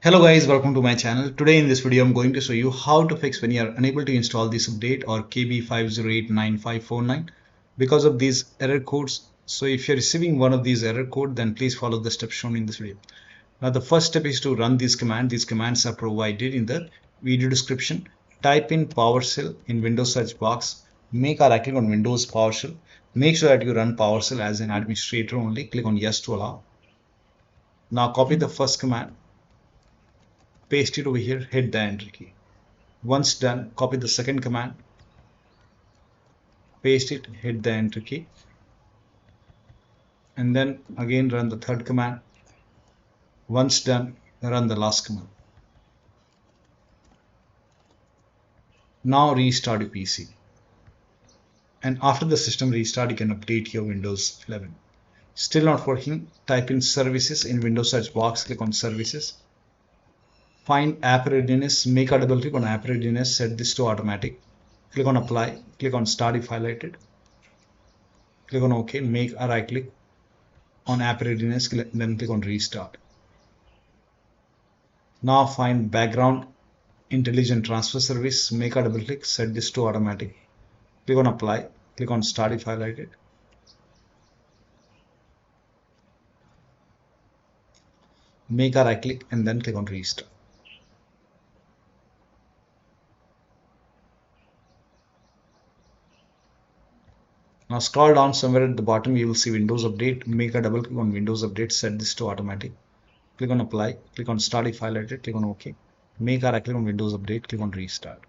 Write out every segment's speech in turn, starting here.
Hello guys, welcome to my channel. Today in this video I'm going to show you how to fix when you are unable to install this update or KB5089549 because of these error codes. So if you're receiving one of these error code, then please follow the steps shown in this video. Now the first step is to run this command. These commands are provided in the video description. Type in PowerShell in Windows search box. Make a right click on Windows PowerShell. Make sure that you run PowerShell as an administrator only. Click on yes to allow. Now copy the first command. Paste it over here, hit the enter key. Once done, copy the second command, paste it, hit the enter key, and then again run the third command. Once done, run the last command. Now restart your PC, and after the system restart you can update your Windows 11. Still not working, type in services in Windows search box, click on services. Find app readiness, make a double click on app readiness, set this to automatic. Click on apply, click on start if highlighted. Click on OK, make a right click on app readiness, then click on restart. Now find background intelligent transfer service, make a double click, set this to automatic. Click on apply, click on start if highlighted. Make a right click and then click on restart. Now scroll down somewhere at the bottom, you will see Windows Update. Make a double click on Windows Update, set this to automatic. Click on apply, click on start if highlighted, click on OK. Make a right click on Windows Update, click on restart.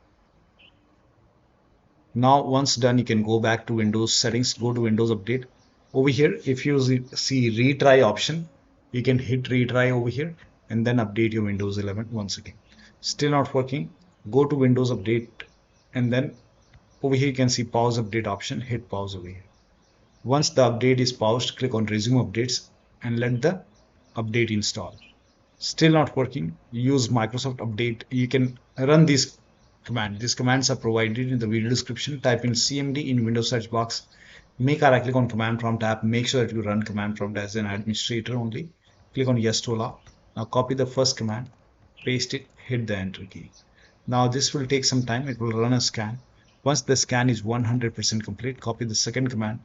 Now once done, you can go back to Windows settings, go to Windows Update. Over here, if you see retry option, you can hit retry over here and then update your Windows 11 once again. Still not working, go to Windows Update and then over here you can see pause update option, hit pause over here. Once the update is paused, click on resume updates and let the update install. Still not working, use Microsoft Update. You can run these commands. These commands are provided in the video description. Type in CMD in Windows search box. Make a right click on command prompt tab. Make sure that you run command prompt as an administrator only. Click on yes to allow. Now copy the first command, paste it, hit the enter key. Now this will take some time. It will run a scan. Once the scan is 100% complete, copy the second command,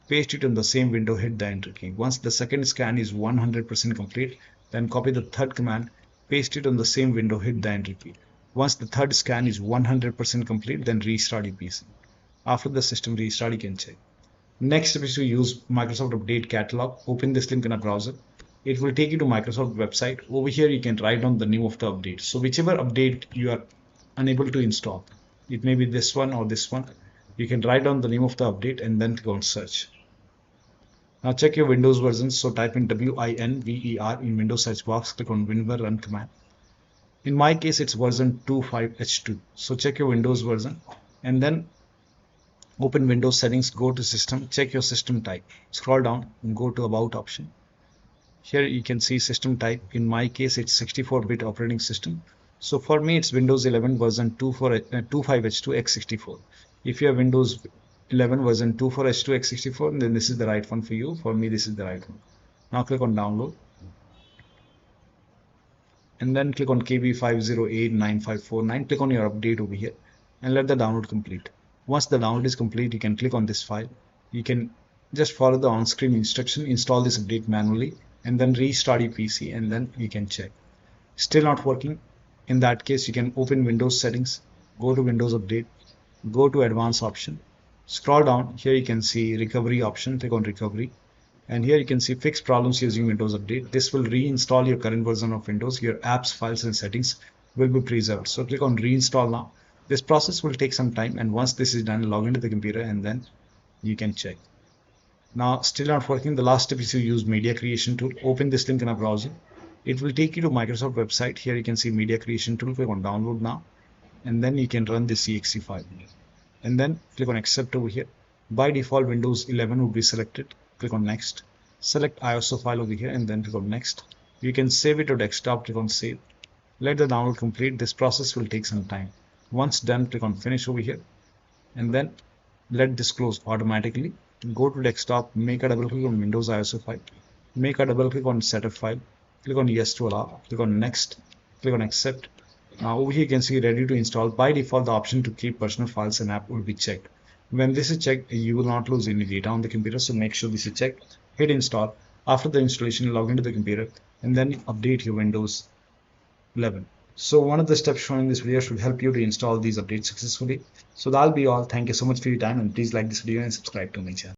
paste it in the same window, hit the enter key. Once the second scan is 100% complete, then copy the third command, paste it on the same window, hit the enter key. Once the third scan is 100% complete, then restart your PC. After the system restart, you can check. Next step is to use Microsoft Update Catalog. Open this link in a browser. It will take you to Microsoft website. Over here, you can write down the name of the update. So whichever update you are unable to install, it may be this one or this one. You can write down the name of the update and then click on search. Now check your Windows version. So type in WINVER in Windows search box. Click on WinVer run command. In my case, it's version 25H2. So check your Windows version and then open Windows settings. Go to system. Check your system type. Scroll down and go to about option. Here you can see system type. In my case, it's 64-bit operating system. So for me, it's Windows 11 version 25H2 x64. If you have Windows 11 version 24H2 x64, then this is the right one for you. For me, this is the right one. Now click on download. And then click on KB5089549. Click on your update over here and let the download complete. Once the download is complete, you can click on this file. You can just follow the on-screen instruction, install this update manually, and then restart your PC, and then you can check. Still not working. In that case, you can open Windows settings, go to Windows Update, go to Advanced option, scroll down. Here you can see recovery option, click on recovery, and here you can see fix problems using Windows Update. This will reinstall your current version of Windows. Your apps, files and settings will be preserved. So click on reinstall now. This process will take some time, and once this is done, log into the computer and then you can check. Now still not working. The last step is to use media creation tool. Open this link in a browser. It will take you to Microsoft website. Here you can see media creation tool. Click on download now, and then you can run this exe file, and then click on accept over here. By default, Windows 11 will be selected. Click on next. Select ISO file over here and then click on next. You can save it to desktop. Click on save. Let the download complete. This process will take some time. Once done, click on finish over here, and then let this close automatically. Go to desktop, make a double click on Windows ISO file, make a double click on setup file, click on yes to allow, click on next, click on accept. Now over here you can see ready to install. By default, the option to keep personal files and app will be checked. When this is checked, you will not lose any data on the computer, so make sure this is checked. Hit install. After the installation, log into the computer and then update your Windows 11. So one of the steps shown in this video should help you to install these updates successfully. So that'll be all. Thank you so much for your time, and please like this video and subscribe to my channel.